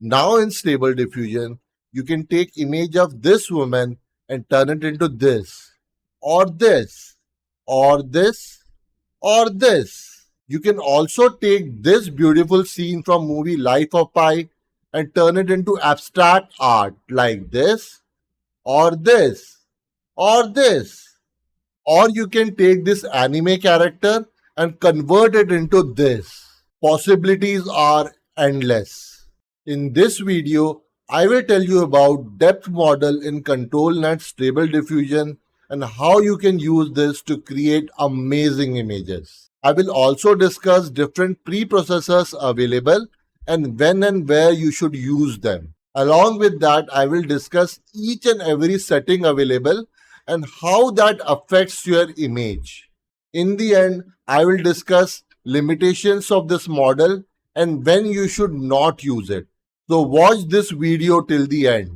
Now in Stable Diffusion, you can take image of this woman and turn it into this, or this, or this, or this. You can also take this beautiful scene from movie Life of Pi and turn it into abstract art like this, or this, or this. Or you can take this anime character and convert it into this. Possibilities are endless. In this video, I will tell you about depth model in ControlNet Stable Diffusion and how you can use this to create amazing images. I will also discuss different preprocessors available and when and where you should use them. Along with that, I will discuss each and every setting available and how that affects your image. In the end, I will discuss limitations of this model and when you should not use it. So watch this video till the end.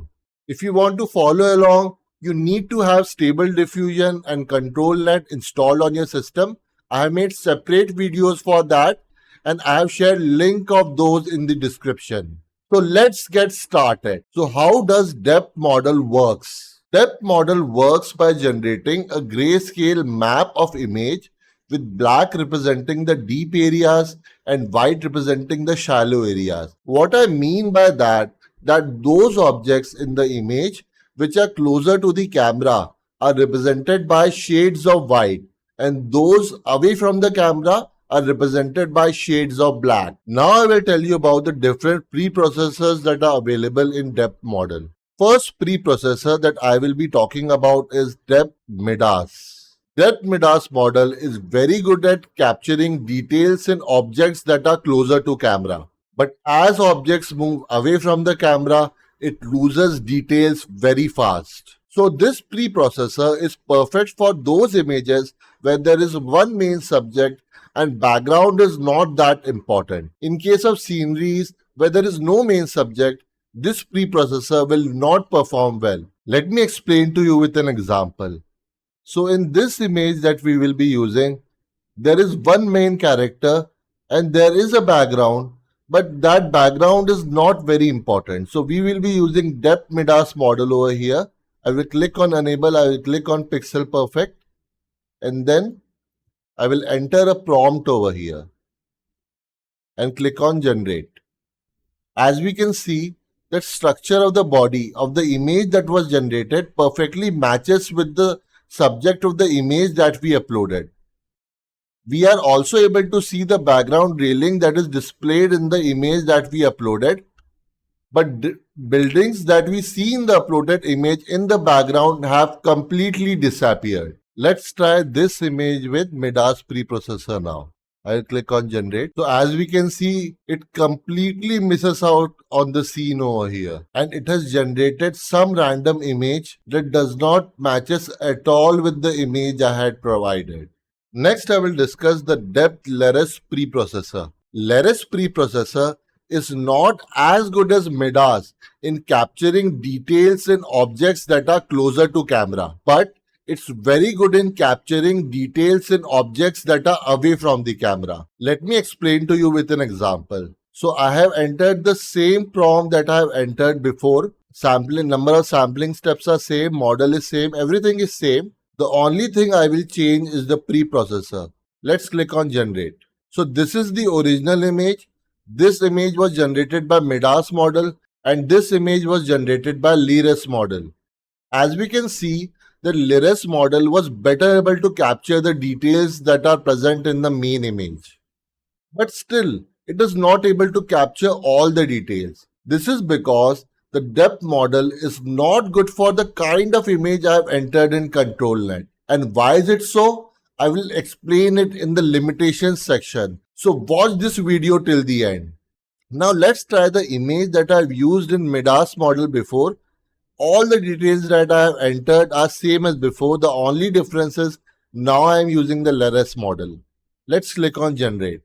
If you want to follow along, you need to have Stable Diffusion and ControlNet installed on your system. I have made separate videos for that and I have shared link of those in the description. So let's get started. So how does depth model works? Depth model works by generating a grayscale map of image with black representing the deep areas and white representing the shallow areas. What I mean by that those objects in the image which are closer to the camera are represented by shades of white and those away from the camera are represented by shades of black. Now I will tell you about the different preprocessors that are available in depth model. First preprocessor that I will be talking about is depth Midas. Depth Midas model is very good at capturing details in objects that are closer to camera. But as objects move away from the camera, it loses details very fast. So this preprocessor is perfect for those images where there is one main subject and background is not that important. In case of sceneries where there is no main subject, this preprocessor will not perform well. Let me explain to you with an example. So in this image that we will be using, there is one main character and there is a background, but that background is not very important. So we will be using depth Midas model over here. I will click on enable, I will click on pixel perfect and then I will enter a prompt over here and click on generate. As we can see, the structure of the body of the image that was generated perfectly matches with the subject of the image that we uploaded. We are also able to see the background railing that is displayed in the image that we uploaded, but buildings that we see in the uploaded image in the background have completely disappeared. Let's try this image with Midas preprocessor now. I'll click on generate. So as we can see, it completely misses out on the scene over here. And it has generated some random image that does not matches at all with the image I had provided. Next, I will discuss the depth Leres preprocessor. Leres preprocessor is not as good as Midas in capturing details in objects that are closer to camera. But it's very good in capturing details in objects that are away from the camera. Let me explain to you with an example. So I have entered the same prompt that I have entered before. Sampling number of sampling steps are same, model is same, everything is same. The only thing I will change is the preprocessor. Let's click on generate. So this is the original image. This image was generated by Midas model and this image was generated by Leres model. As we can see, the Leres model was better able to capture the details that are present in the main image. But still, it is not able to capture all the details. This is because the depth model is not good for the kind of image I have entered in ControlNet. And why is it so? I will explain it in the limitations section. So watch this video till the end. Now let's try the image that I have used in Midas model before. All the details that I have entered are same as before. The only difference is now I am using the Leres model. Let's click on generate.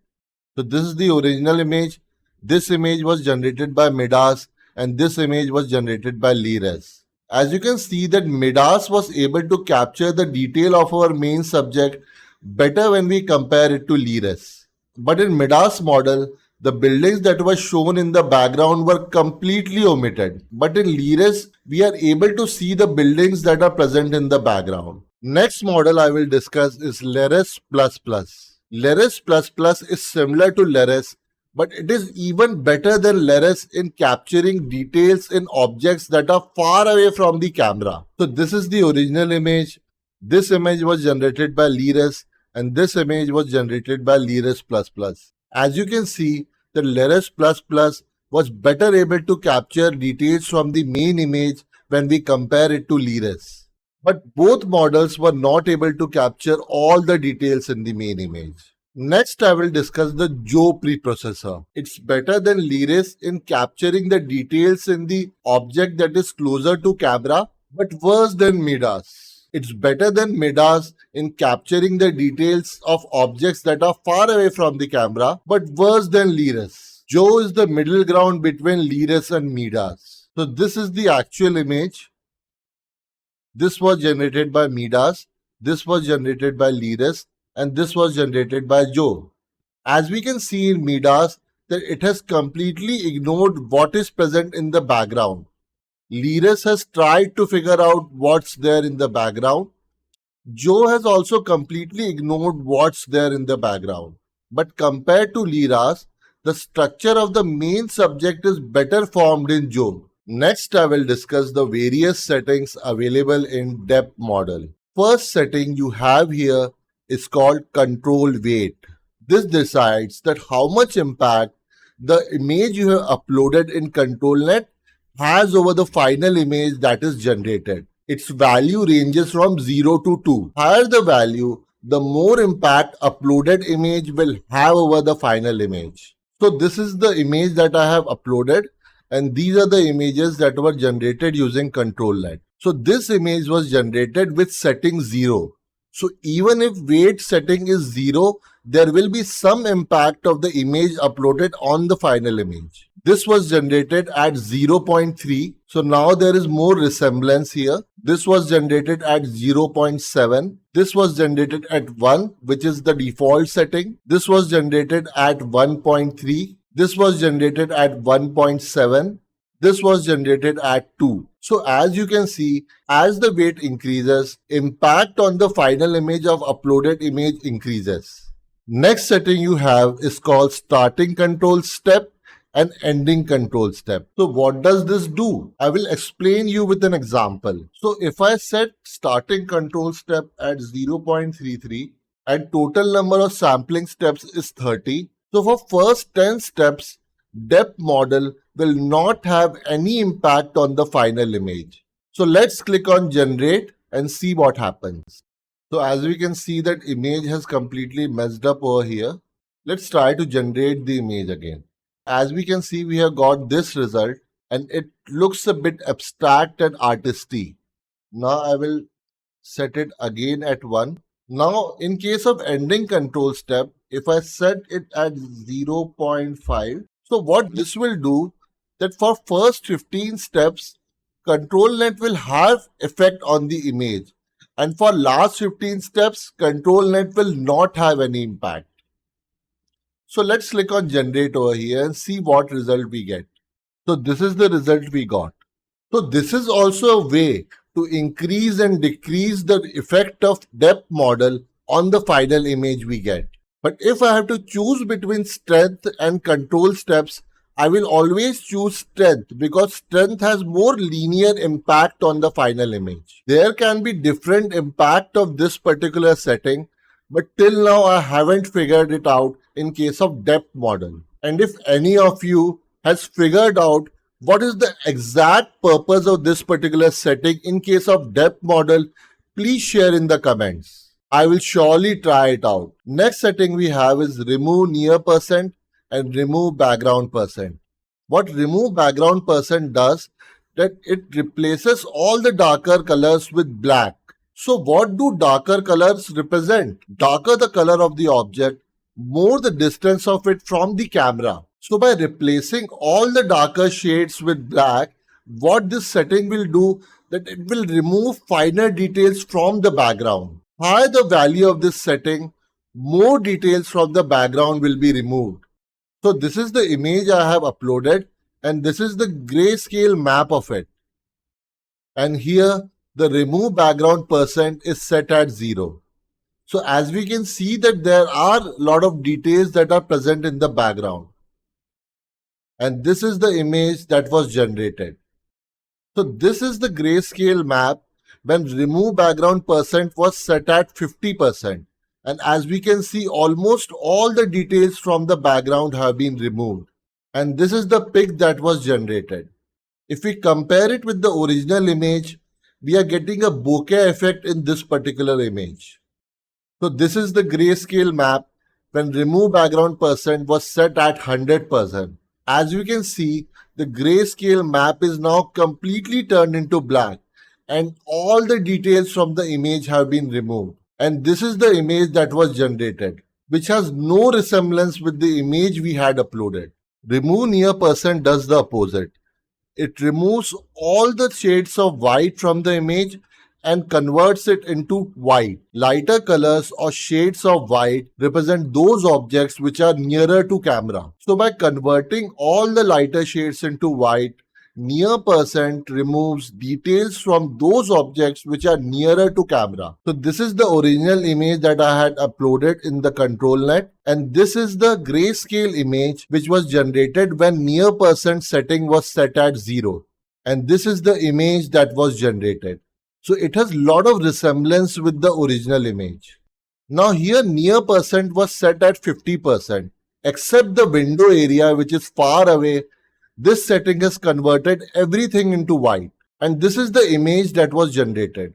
So this is the original image. This image was generated by Midas and this image was generated by Leres. As you can see that Midas was able to capture the detail of our main subject better when we compare it to Leres. But in Midas model, the buildings that were shown in the background were completely omitted. But in Leres, we are able to see the buildings that are present in the background. Next model I will discuss is Leres++. Leres++ is similar to Leres, but it is even better than Leres in capturing details in objects that are far away from the camera. So this is the original image. This image was generated by Leres and this image was generated by Leres++. As you can see, the Leres++ was better able to capture details from the main image when we compare it to Leres. But both models were not able to capture all the details in the main image. Next, I will discuss the Zoe Preprocessor. It's better than Leres in capturing the details in the object that is closer to camera, but worse than Midas. It's better than Midas in capturing the details of objects that are far away from the camera, but worse than Leres. Zoe is the middle ground between Leres and Midas. So this is the actual image. This was generated by Midas, this was generated by Leres, and this was generated by Zoe. As we can see in Midas, that it has completely ignored what is present in the background. Leres has tried to figure out what's there in the background. Zoe has also completely ignored what's there in the background. But compared to Leres, the structure of the main subject is better formed in Zoe. Next, I will discuss the various settings available in depth model. First setting you have here is called control weight. This decides that how much impact the image you have uploaded in ControlNet has over the final image that is generated. Its value ranges from 0 to 2. Higher the value, the more impact uploaded image will have over the final image. So this is the image that I have uploaded, and these are the images that were generated using ControlNet. So this image was generated with setting 0. So even if weight setting is 0, there will be some impact of the image uploaded on the final image. This was generated at 0.3. So now there is more resemblance here. This was generated at 0.7. This was generated at 1, which is the default setting. This was generated at 1.3. This was generated at 1.7. This was generated at 2. So as you can see, as the weight increases, impact on the final image of uploaded image increases. Next setting you have is called starting control step and ending control step. So what does this do? I will explain you with an example. So if I set starting control step at 0.33 and total number of sampling steps is 30. So for first 10 steps, depth model will not have any impact on the final image. So let's click on generate and see what happens. So as we can see, that image has completely messed up over here. Let's try to generate the image again. As we can see, we have got this result and it looks a bit abstract and artisty. Now I will set it again at 1. Now in case of ending control step, if I set it at 0.5, so what this will do, that for first 15 steps, ControlNet will have effect on the image. And for last 15 steps, ControlNet will not have any impact. So let's click on generate over here and see what result we get. So this is the result we got. So this is also a way to increase and decrease the effect of depth model on the final image we get. But if I have to choose between strength and control steps, I will always choose strength because strength has more linear impact on the final image. There can be different impact of this particular setting, but till now I haven't figured it out in case of depth model. And if any of you has figured out what is the exact purpose of this particular setting in case of depth model, please share in the comments. I will surely try it out. Next setting we have is remove near percent and remove background percent. What remove background percent does, that it replaces all the darker colors with black. So what do darker colors represent? Darker the color of the object, more the distance of it from the camera. So by replacing all the darker shades with black, what this setting will do, that it will remove finer details from the background. Higher the value of this setting, more details from the background will be removed. So this is the image I have uploaded and this is the grayscale map of it. And here the remove background % is set at 0. So as we can see that there are a lot of details that are present in the background. And this is the image that was generated. So this is the grayscale map when remove background % was set at 50%. And as we can see, almost all the details from the background have been removed. And this is the pic that was generated. If we compare it with the original image, we are getting a bokeh effect in this particular image. So this is the grayscale map when remove background % was set at 100%. As you can see, the grayscale map is now completely turned into black and all the details from the image have been removed. And this is the image that was generated, which has no resemblance with the image we had uploaded. Remove near % does the opposite. It removes all the shades of white from the image and converts it into white. Lighter colors or shades of white represent those objects which are nearer to camera. So by converting all the lighter shades into white, near % removes details from those objects which are nearer to camera. So this is the original image that I had uploaded in the control net, and this is the grayscale image which was generated when near % setting was set at 0. And this is the image that was generated. So it has lot of resemblance with the original image. Now here near % was set at 50%. Except the window area which is far away, this setting has converted everything into white. And this is the image that was generated.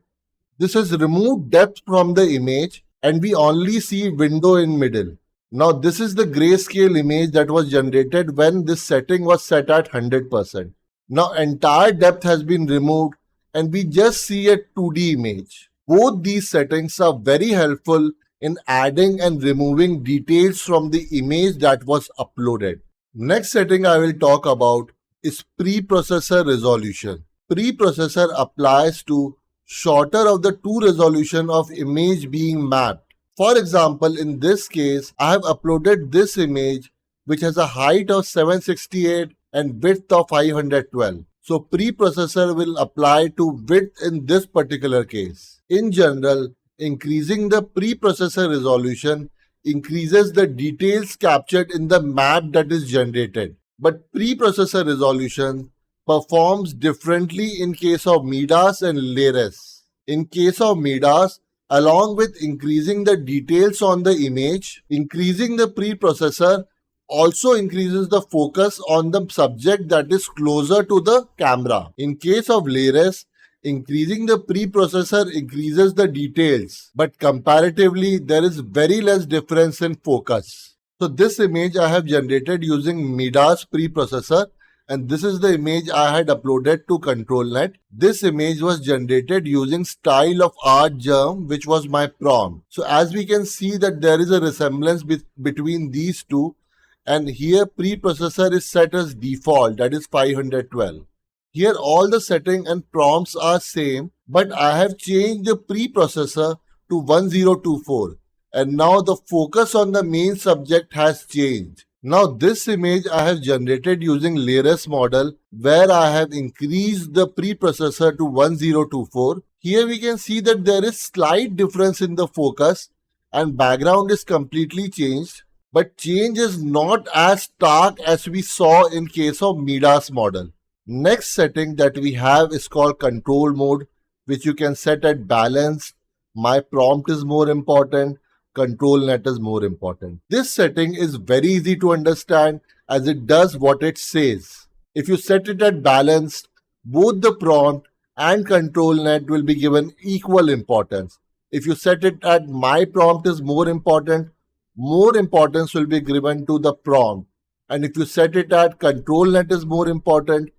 This has removed depth from the image and we only see window in middle. Now this is the grayscale image that was generated when this setting was set at 100%. Now entire depth has been removed and we just see a 2D image. Both these settings are very helpful in adding and removing details from the image that was uploaded. Next setting I will talk about is preprocessor resolution. Preprocessor applies to shorter of the two resolution of image being mapped. For example, in this case, I have uploaded this image which has a height of 768 and width of 512. So preprocessor will apply to width in this particular case. In general, increasing the preprocessor resolution increases the details captured in the map that is generated. But preprocessor resolution performs differently in case of Midas and Leres. In case of Midas, along with increasing the details on the image, increasing the preprocessor also increases the focus on the subject that is closer to the camera. In case of Leres, increasing the preprocessor increases the details, but comparatively there is very less difference in focus. So this image I have generated using Midas preprocessor, and this is the image I had uploaded to ControlNet. This image was generated using style of art germ, which was my prompt. So as we can see that there is a resemblance between these two, and here preprocessor is set as default, that is 512. Here all the setting and prompts are same, but I have changed the preprocessor to 1024 and now the focus on the main subject has changed. Now this image I have generated using Leres model where I have increased the preprocessor to 1024. Here we can see that there is slight difference in the focus and background is completely changed. But change is not as stark as we saw in case of Midas model. Next setting that we have is called control mode, which you can set at balanced. My prompt is more important. Control net is more important. This setting is very easy to understand as it does what it says. If you set it at balanced, both the prompt and control net will be given equal importance. If you set it at my prompt is more importance will be given to the prompt. And if you set it at control net is more importance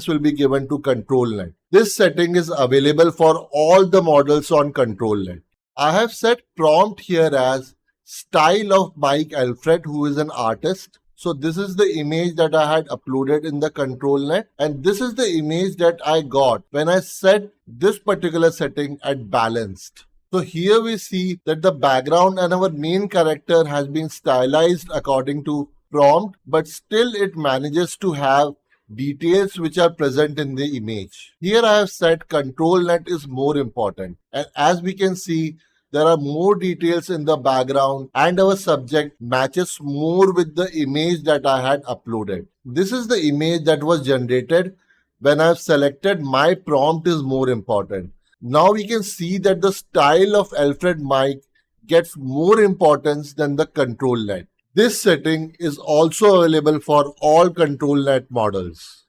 will be given to control net. This setting is available for all the models on control net. I have set prompt here as style of Mike Alfred, who is an artist. So this is the image that I had uploaded in the control net, and this is the image that I got when I set this particular setting at balanced. So here we see that the background and our main character has been stylized according to prompt, but still it manages to have details which are present in the image. Here I have said control net is more important, and as we can see, there are more details in the background and our subject matches more with the image that I had uploaded. This is the image that was generated when I've selected my prompt is more important. Now we can see that the style of Alfred mic gets more importance than the control net. This setting is also available for all control net models.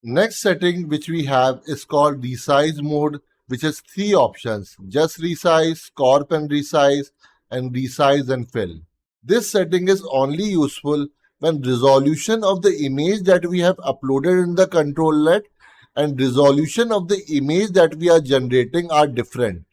Next setting which we have is called Resize mode, which has three options: just resize, corp and resize, and resize and fill. This setting is only useful when resolution of the image that we have uploaded in the control net and resolution of the image that we are generating are different.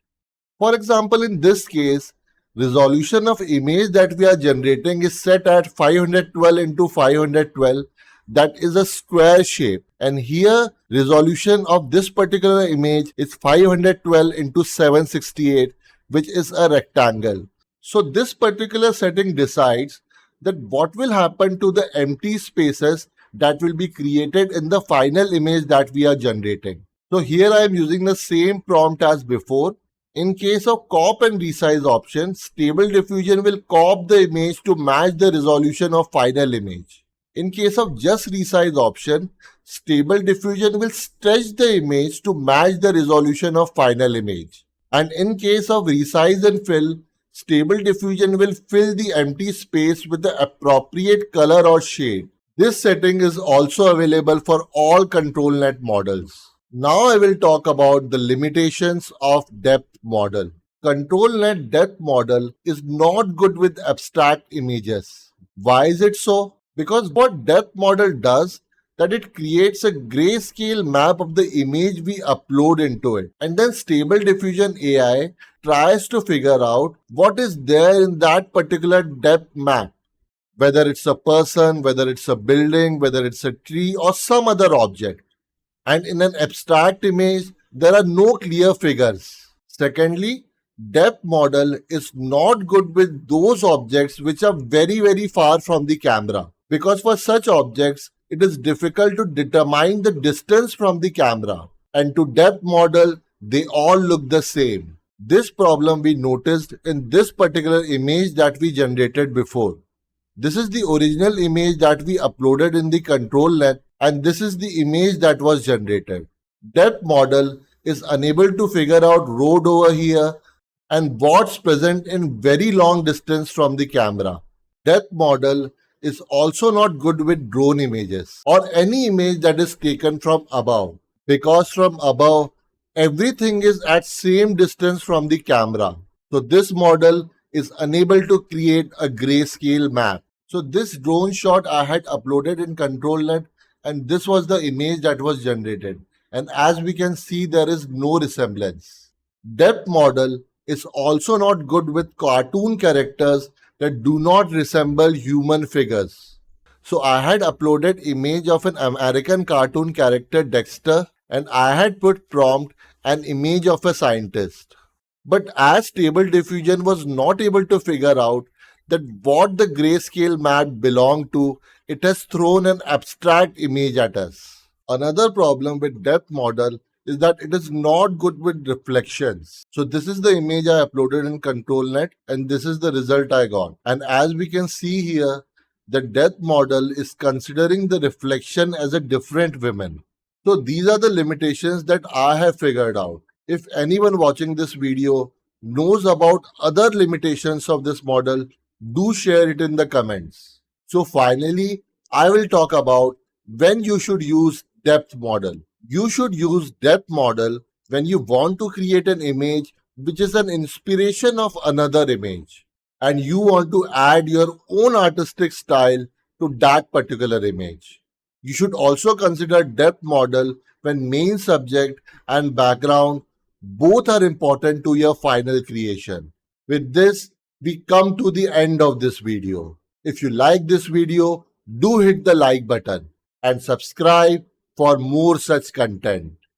For example, in this case, resolution of image that we are generating is set at 512 into 512. That is a square shape, and here resolution of this particular image is 512 into 768, which is a rectangle. So this particular setting decides that what will happen to the empty spaces that will be created in the final image that we are generating. So here I am using the same prompt as before. In case of crop and resize option, Stable Diffusion will crop the image to match the resolution of final image. In case of just resize option, Stable Diffusion will stretch the image to match the resolution of final image. And in case of resize and fill, Stable Diffusion will fill the empty space with the appropriate color or shade. This setting is also available for all control net models. Now I will talk about the limitations of depth model. Control net depth model is not good with abstract images. Why is it so? Because what depth model does, that it creates a grayscale map of the image we upload into it. And then Stable Diffusion AI tries to figure out what is there in that particular depth map. Whether it's a person, whether it's a building, whether it's a tree or some other object. And in an abstract image, there are no clear figures. Secondly, depth model is not good with those objects which are very far from the camera. Because for such objects, it is difficult to determine the distance from the camera. And to depth model, they all look the same. This problem we noticed in this particular image that we generated before. This is the original image that we uploaded in the control net, and this is the image that was generated. Depth model is unable to figure out road over here and what's present in very long distance from the camera. Depth model is also not good with drone images or any image that is taken from above, because from above everything is at same distance from the camera. So this model is unable to create a grayscale map. So this drone shot I had uploaded in control net, and this was the image that was generated. And as we can see, there is no resemblance. Depth model is also not good with cartoon characters that do not resemble human figures. So I had uploaded image of an American cartoon character Dexter, and I had put prompt an image of a scientist. But as Stable Diffusion was not able to figure out that what the grayscale map belonged to, it has thrown an abstract image at us. Another problem with depth model is that it is not good with reflections. So this is the image I uploaded in control net, and this is the result I got. And as we can see here, the depth model is considering the reflection as a different woman. So these are the limitations that I have figured out. If anyone watching this video knows about other limitations of this model, do share it in the comments. So finally, I will talk about when you should use depth model. You should use depth model when you want to create an image which is an inspiration of another image, and you want to add your own artistic style to that particular image. You should also consider depth model when main subject and background both are important to your final creation. With this, we come to the end of this video. If you like this video, do hit the like button and subscribe for more such content.